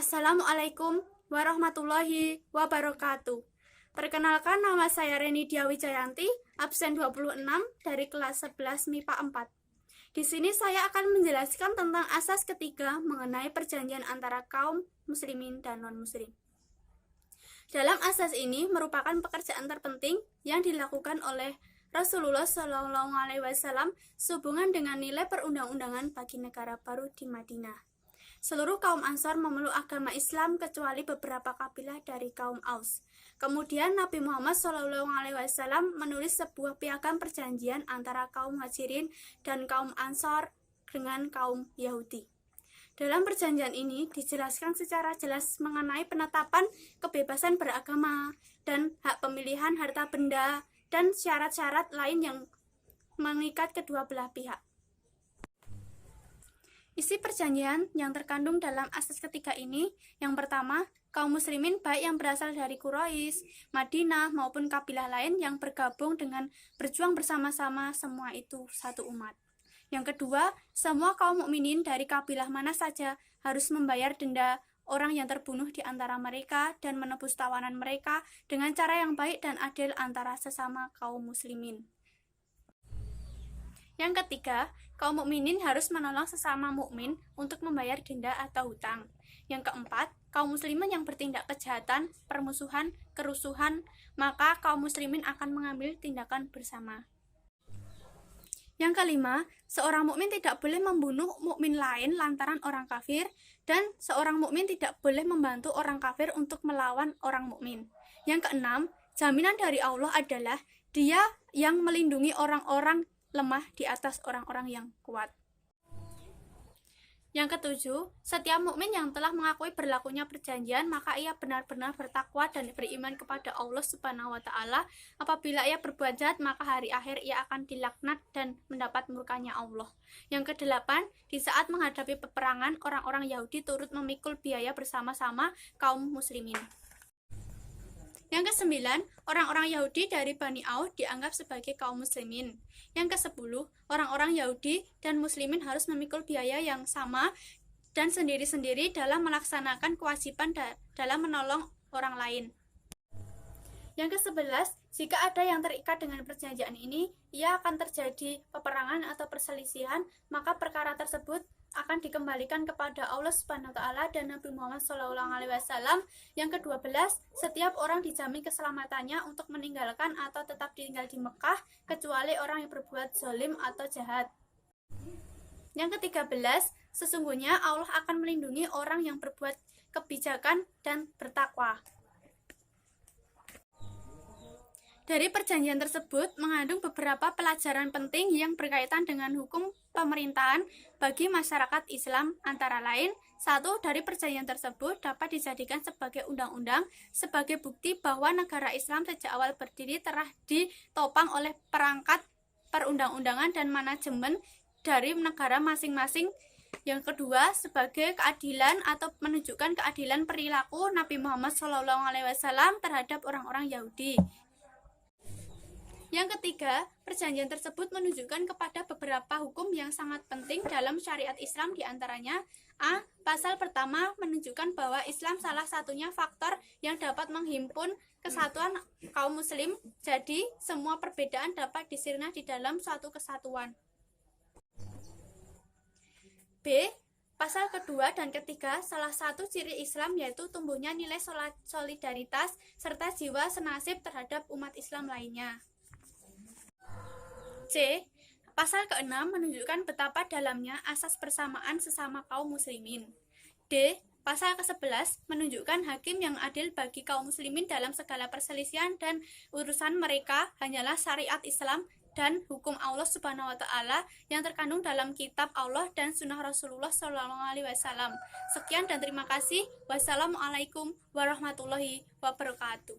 Assalamualaikum warahmatullahi wabarakatuh. Perkenalkan, nama saya Reni Dia Wijayanti, absen 26 dari kelas 11 MIPA 4. Di sini saya akan menjelaskan tentang asas ketiga mengenai perjanjian antara kaum muslimin dan non-muslim. Dalam asas ini merupakan pekerjaan terpenting yang dilakukan oleh Rasulullah SAW sehubungan dengan nilai perundang-undangan bagi negara baru di Madinah. Seluruh kaum Ansor memeluk agama Islam kecuali beberapa kabilah dari kaum Aus. Kemudian Nabi Muhammad SAW menulis sebuah piagam perjanjian antara kaum Muhajirin dan kaum Ansor dengan kaum Yahudi. Dalam perjanjian ini dijelaskan secara jelas mengenai penetapan kebebasan beragama dan hak pemilihan harta benda dan syarat-syarat lain yang mengikat kedua belah pihak. Isi perjanjian yang terkandung dalam asas ketiga ini, yang pertama, kaum muslimin baik yang berasal dari Quraisy, Madinah maupun kabilah lain yang bergabung dengan berjuang bersama-sama, semua itu satu umat. Yang kedua, semua kaum mukminin dari kabilah mana saja harus membayar denda orang yang terbunuh di antara mereka dan menebus tawanan mereka dengan cara yang baik dan adil antara sesama kaum muslimin. Yang ketiga, kaum mukminin harus menolong sesama mukmin untuk membayar denda atau hutang. Yang keempat, kaum muslimin yang bertindak kejahatan, permusuhan, kerusuhan, maka kaum muslimin akan mengambil tindakan bersama. Yang kelima, seorang mukmin tidak boleh membunuh mukmin lain lantaran orang kafir, dan seorang mukmin tidak boleh membantu orang kafir untuk melawan orang mukmin. Yang keenam, jaminan dari Allah adalah Dia yang melindungi orang-orang lemah di atas orang-orang yang kuat. Yang ketujuh, setiap mukmin yang telah mengakui berlakunya perjanjian, maka ia benar-benar bertakwa dan beriman kepada Allah Subhanahu wa Ta'ala. Apabila ia berbuat jahat, maka hari akhir ia akan dilaknat dan mendapat murkanya Allah. Yang kedelapan, di saat menghadapi peperangan, orang-orang Yahudi turut memikul biaya bersama-sama kaum muslimin. Yang kesembilan, orang-orang Yahudi dari Bani Auf dianggap sebagai kaum muslimin. Yang kesepuluh, orang-orang Yahudi dan muslimin harus memikul biaya yang sama dan sendiri-sendiri dalam melaksanakan kewajiban dalam menolong orang lain. Yang ke-11, jika ada yang terikat dengan perjanjian ini, ia akan terjadi peperangan atau perselisihan, maka perkara tersebut akan dikembalikan kepada Allah Subhanahu wa Ta'ala dan Nabi Muhammad SAW. Yang ke-12, setiap orang dijamin keselamatannya untuk meninggalkan atau tetap tinggal di Mekah, kecuali orang yang berbuat zalim atau jahat. Yang ke-13, sesungguhnya Allah akan melindungi orang yang berbuat kebijakan dan bertakwa. Dari perjanjian tersebut mengandung beberapa pelajaran penting yang berkaitan dengan hukum pemerintahan bagi masyarakat Islam, antara lain, 1. Dari perjanjian tersebut dapat dijadikan sebagai undang-undang sebagai bukti bahwa negara Islam sejak awal berdiri telah ditopang oleh perangkat perundang-undangan dan manajemen dari negara masing-masing. Yang kedua, sebagai keadilan atau menunjukkan keadilan perilaku Nabi Muhammad SAW terhadap orang-orang Yahudi. Yang ketiga, perjanjian tersebut menunjukkan kepada beberapa hukum yang sangat penting dalam syariat Islam, diantaranya A. Pasal pertama menunjukkan bahwa Islam salah satunya faktor yang dapat menghimpun kesatuan kaum muslim, jadi semua perbedaan dapat disirna di dalam suatu kesatuan. B. Pasal kedua dan ketiga, salah satu ciri Islam yaitu tumbuhnya nilai solidaritas serta jiwa senasib terhadap umat Islam lainnya. C. Pasal ke-6 menunjukkan betapa dalamnya asas persamaan sesama kaum muslimin. D. Pasal ke-11 menunjukkan hakim yang adil bagi kaum muslimin dalam segala perselisihan dan urusan mereka hanyalah syariat Islam dan hukum Allah Subhanahu wa Ta'ala yang terkandung dalam kitab Allah dan sunnah Rasulullah SAW. Sekian dan terima kasih. Wassalamualaikum warahmatullahi wabarakatuh.